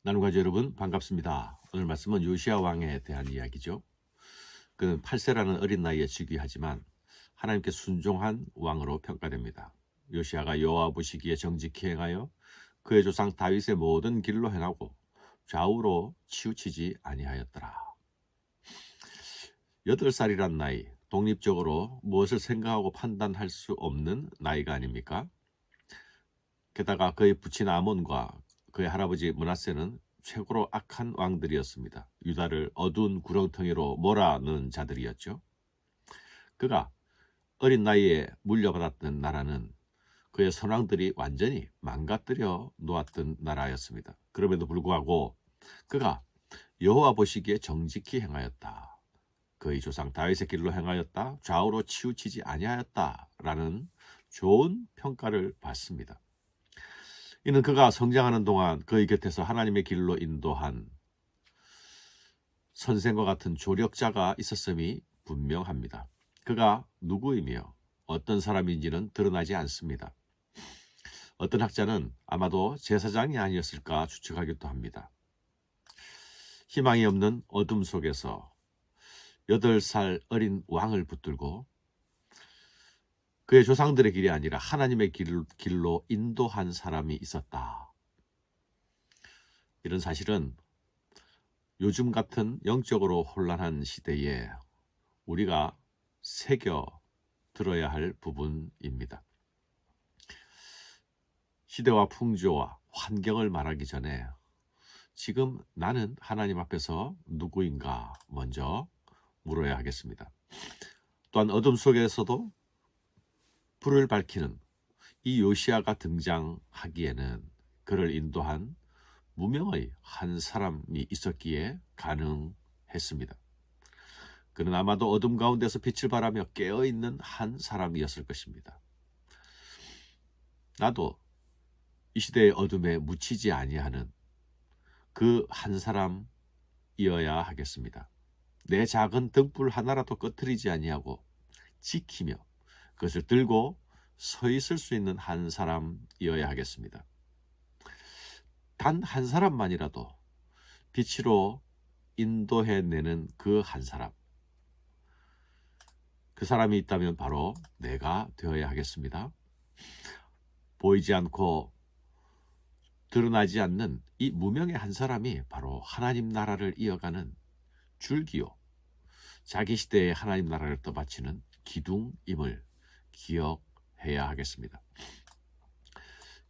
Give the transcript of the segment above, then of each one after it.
나눔가족 여러분 반갑습니다. 오늘 말씀은 요시야 왕에 대한 이야기죠. 그는 8세라는 어린 나이에 즉위하지만 하나님께 순종한 왕으로 평가됩니다. 요시야가 여호와 보시기에 정직히 행하여 그의 조상 다윗의 모든 길로 행하고 좌우로 치우치지 아니하였더라. 8살이란 나이, 독립적으로 무엇을 생각하고 판단할 수 없는 나이가 아닙니까? 게다가 그의 부친 아몬과 그의 할아버지 므낫세는 최고로 악한 왕들이었습니다. 유다를 어두운 구렁텅이로 몰아넣은 자들이었죠. 그가 어린 나이에 물려받았던 나라는 그의 선왕들이 완전히 망가뜨려 놓았던 나라였습니다. 그럼에도 불구하고 그가 여호와 보시기에 정직히 행하였다. 그의 조상 다윗의 길로 행하였다. 좌우로 치우치지 아니하였다라는 좋은 평가를 받습니다. 이는 그가 성장하는 동안 그의 곁에서 하나님의 길로 인도한 선생과 같은 조력자가 있었음이 분명합니다. 그가 누구이며 어떤 사람인지는 드러나지 않습니다. 어떤 학자는 아마도 제사장이 아니었을까 추측하기도 합니다. 희망이 없는 어둠 속에서 8살 어린 왕을 붙들고 그의 조상들의 길이 아니라 하나님의 길로 인도한 사람이 있었다. 이런 사실은 요즘 같은 영적으로 혼란한 시대에 우리가 새겨 들어야 할 부분입니다. 시대와 풍조와 환경을 말하기 전에 지금 나는 하나님 앞에서 누구인가 먼저 물어야 하겠습니다. 또한 어둠 속에서도 불을 밝히는 이 요시야가 등장하기에는 그를 인도한 무명의 한 사람이 있었기에 가능했습니다. 그는 아마도 어둠 가운데서 빛을 발하며 깨어있는 한 사람이었을 것입니다. 나도 이 시대의 어둠에 묻히지 아니하는 그 한 사람이어야 하겠습니다. 내 작은 등불 하나라도 꺼트리지 아니하고 지키며 그것을 들고 서 있을 수 있는 한 사람이어야 하겠습니다. 단 한 사람만이라도 빛으로 인도해내는 그 한 사람. 그 사람이 있다면 바로 내가 되어야 하겠습니다. 보이지 않고 드러나지 않는 이 무명의 한 사람이 바로 하나님 나라를 이어가는 줄기요, 자기 시대에 하나님 나라를 떠받치는 기둥임을 기억해야 하겠습니다.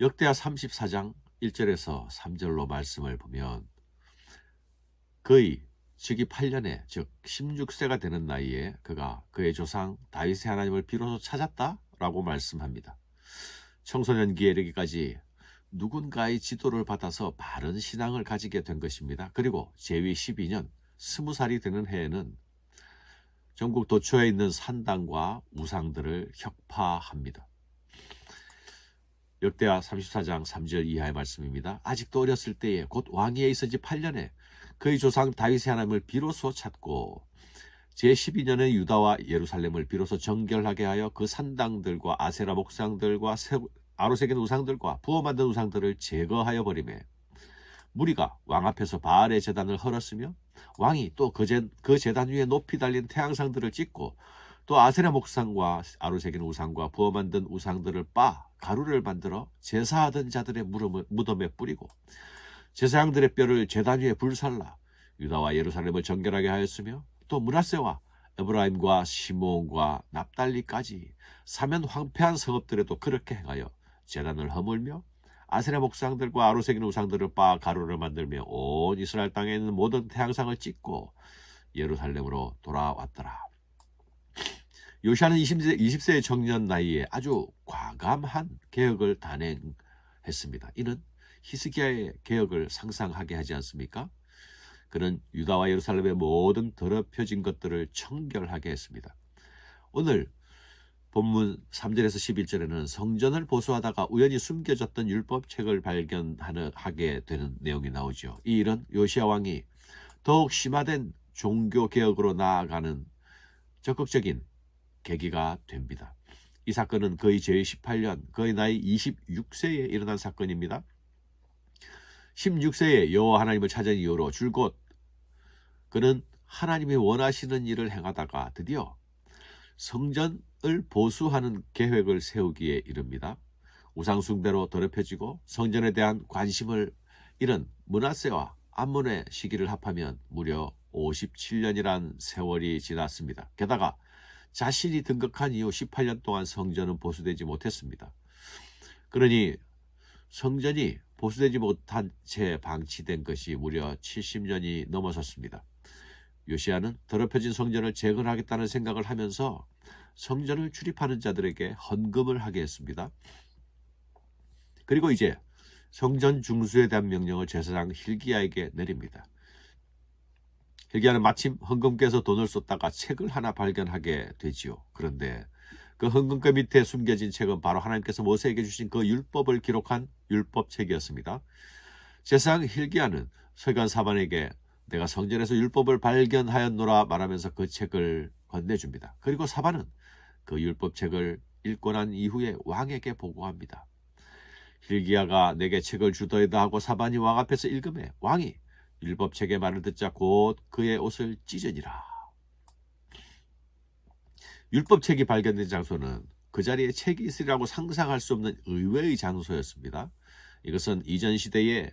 역대하 34장 1절에서 3절로 말씀을 보면 그의 즉위 8년에 즉 16세가 되는 나이에 그가 그의 조상 다윗의 하나님을 비로소 찾았다라고 말씀합니다. 청소년기에 이르기까지 누군가의 지도를 받아서 바른 신앙을 가지게 된 것입니다. 그리고 제위 12년 20살이 되는 해에는 전국 도처에 있는 산당과 우상들을 혁파합니다. 역대하 34장 3절 이하의 말씀입니다. 아직도 어렸을 때에 곧 왕위에 있은 지 8년에 그의 조상 다윗의 하나님을 비로소 찾고 제12년에 유다와 예루살렘을 비로소 정결하게 하여 그 산당들과 아세라 목상들과 아로새긴 우상들과 부어 만든 우상들을 제거하여 버리매 무리가 왕 앞에서 바알의 제단을 헐었으며 왕이 또 그 제단 위에 높이 달린 태양상들을 찍고 또 아세라 목상과 아로새긴 우상과 부어 만든 우상들을 빻아 가루를 만들어 제사하던 자들의 무덤에 뿌리고 제사장들의 뼈를 제단 위에 불살라 유다와 예루살렘을 정결하게 하였으며 또 므낫세와 에브라임과 시므온과 납달리까지 사면 황폐한 성읍들에도 그렇게 행하여 제단을 허물며 아세라 목상들과 아로새긴 우상들을 빻아 가루를 만들며 온 이스라엘 땅에 있는 모든 태양상을 찍고 예루살렘으로 돌아왔더라. 요시야는 20세의 청년 나이에 아주 과감한 개혁을 단행했습니다. 이는 히스기야의 개혁을 상상하게 하지 않습니까? 그는 유다와 예루살렘의 모든 더럽혀진 것들을 청결하게 했습니다. 오늘 본문 3절에서 11절에는 성전을 보수하다가 우연히 숨겨졌던 율법책을 발견하게 되는 내용이 나오죠. 이 일은 요시야 왕이 더욱 심화된 종교개혁으로 나아가는 적극적인 계기가 됩니다. 이 사건은 그의 제위 18년, 그의 나이 26세에 일어난 사건입니다. 16세에 여호와 하나님을 찾은 이후로 줄곧 그는 하나님이 원하시는 일을 행하다가 드디어 성전을 보수하는 계획을 세우기에 이릅니다. 우상 숭배로 더럽혀지고 성전에 대한 관심을 잃은 므낫세와 암몬의 시기를 합하면 무려 57년이란 세월이 지났습니다. 게다가 자신이 등극한 이후 18년 동안 성전은 보수되지 못했습니다. 그러니 성전이 보수되지 못한 채 방치된 것이 무려 70년이 넘어섰습니다. 요시야는 더럽혀진 성전을 재건하겠다는 생각을 하면서 성전을 출입하는 자들에게 헌금을 하게 했습니다. 그리고 이제 성전 중수에 대한 명령을 제사장 hil기야에게 내립니다. hil기야는 마침 헌금께서 돈을 쏟다가 책을 하나 발견하게 되지요. 그런데 그 헌금과 밑에 숨겨진 책은 바로 하나님께서 모세에게 주신 그 율법을 기록한 율법책이었습니다. 제사장 hil기야는 서기관 사반에게 내가 성전에서 율법을 발견하였노라 말하면서 그 책을 건네줍니다. 그리고 사반은 그 율법책을 읽고 난 이후에 왕에게 보고합니다. hil기야가 내게 책을 주더이다 하고 사반이 왕 앞에서 읽음에 왕이 율법책의 말을 듣자 곧 그의 옷을 찢으니라. 율법책이 발견된 장소는 그 자리에 책이 있으리라고 상상할 수 없는 의외의 장소였습니다. 이것은 이전 시대에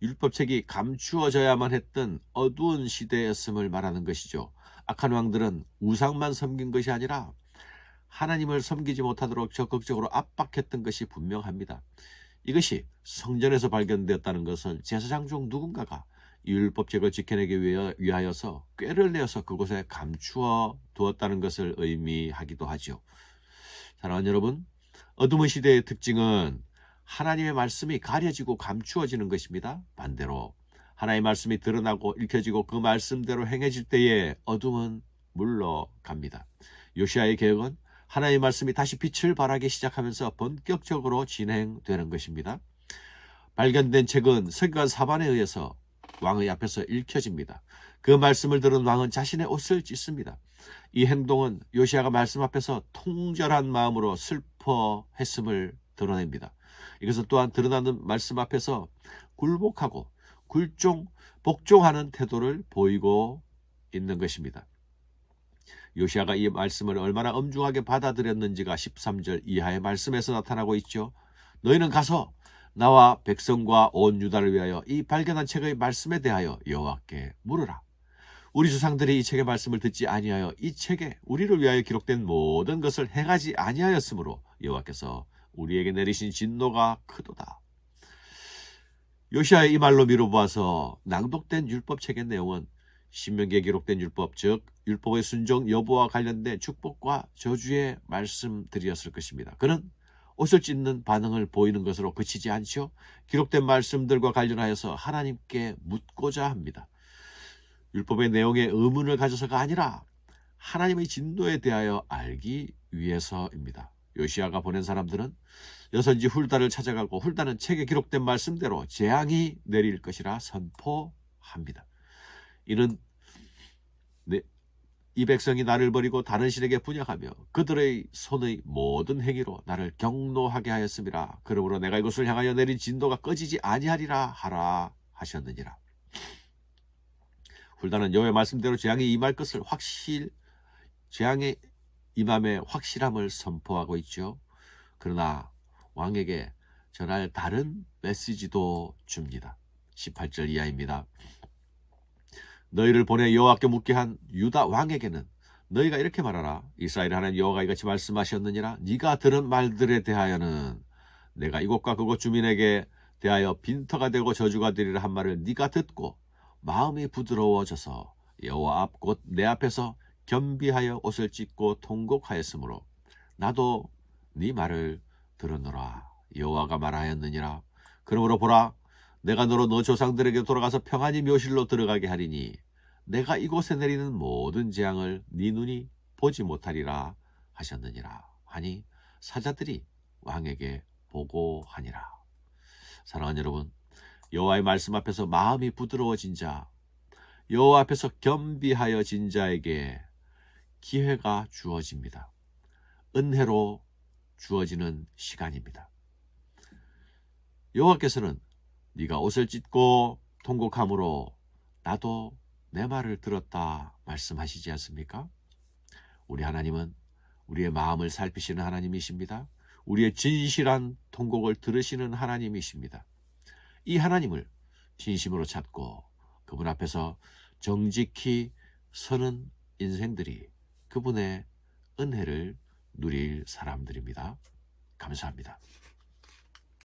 율법책이 감추어져야만 했던 어두운 시대였음을 말하는 것이죠. 악한 왕들은 우상만 섬긴 것이 아니라 하나님을 섬기지 못하도록 적극적으로 압박했던 것이 분명합니다. 이것이 성전에서 발견되었다는 것은 제사장 중 누군가가 율법책을 지켜내기 위하여서 꾀를 내어서 그곳에 감추어 두었다는 것을 의미하기도 하죠. 사랑하는 여러분, 어둠의 시대의 특징은 하나님의 말씀이 가려지고 감추어지는 것입니다. 반대로 하나님의 말씀이 드러나고 읽혀지고 그 말씀대로 행해질 때에 어둠은 물러갑니다. 요시야의 계획은 하나님의 말씀이 다시 빛을 발하기 시작하면서 본격적으로 진행되는 것입니다. 발견된 책은 서기관 사반에 의해서 왕의 앞에서 읽혀집니다. 그 말씀을 들은 왕은 자신의 옷을 찢습니다. 이 행동은 요시야가 말씀 앞에서 통절한 마음으로 슬퍼했음을 드러냅니다. 이것은 또한 드러나는 말씀 앞에서 굴복하고 복종하는 태도를 보이고 있는 것입니다. 요시야가 이 말씀을 얼마나 엄중하게 받아들였는지가 13절 이하의 말씀에서 나타나고 있죠. 너희는 가서 나와 백성과 온 유다를 위하여 이 발견한 책의 말씀에 대하여 여호와께 물으라. 우리 조상들이 이 책의 말씀을 듣지 아니하여 이 책에 우리를 위하여 기록된 모든 것을 행하지 아니하였으므로 여호와께서 우리에게 내리신 진노가 크도다. 요시야의 이 말로 미루보아서 낭독된 율법책의 내용은 신명기에 기록된 율법, 즉 율법의 순종 여부와 관련된 축복과 저주의 말씀들이었을 것입니다. 그는 옷을 찢는 반응을 보이는 것으로 그치지 않죠. 기록된 말씀들과 관련하여서 하나님께 묻고자 합니다. 율법의 내용에 의문을 가져서가 아니라 하나님의 진노에 대하여 알기 위해서입니다. 요시야가 보낸 사람들은 여선지 훌다를 찾아가고 훌다는 책에 기록된 말씀대로 재앙이 내릴 것이라 선포합니다. 이는 이 백성이 나를 버리고 다른 신에게 분향하며 그들의 손의 모든 행위로 나를 경노하게 하였음이라. 그러므로 내가 이것을 향하여 내린 진노가 꺼지지 아니하리라 하라 하셨느니라. 훌다는 여호와의 말씀대로 재앙이 임할 것을 재앙의 임함의 확실함을 선포하고 있죠. 그러나 왕에게 전할 다른 메시지도 줍니다. 18절 이하입니다. 너희를 보내 여호와께 묻게 한 유다 왕에게는 너희가 이렇게 말하라. 이스라엘 하나님 여호와가 이같이 말씀하셨느니라. 네가 들은 말들에 대하여는 내가 이곳과 그곳 주민에게 대하여 빈터가 되고 저주가 되리라 한 말을 네가 듣고 마음이 부드러워져서 여호와 앞 곧 내 앞에서 겸비하여 옷을 찢고 통곡하였으므로 나도 네 말을 들었노라. 여호와가 말하였느니라. 그러므로 보라, 내가 너로 너 조상들에게 돌아가서 평안히 묘실로 들어가게 하리니 내가 이곳에 내리는 모든 재앙을 네 눈이 보지 못하리라 하셨느니라 하니 사자들이 왕에게 보고하니라. 사랑하는 여러분, 여호와의 말씀 앞에서 마음이 부드러워진 자, 여호와 앞에서 겸비하여진 자에게 기회가 주어집니다. 은혜로 주어지는 시간입니다. 여호와께서는 네가 옷을 찢고 통곡함으로 나도 내 말을 들었다 말씀하시지 않습니까? 우리 하나님은 우리의 마음을 살피시는 하나님이십니다. 우리의 진실한 통곡을 들으시는 하나님이십니다. 이 하나님을 진심으로 찾고 그분 앞에서 정직히 서는 인생들이 그분의 은혜를 누릴 사람들입니다. 감사합니다.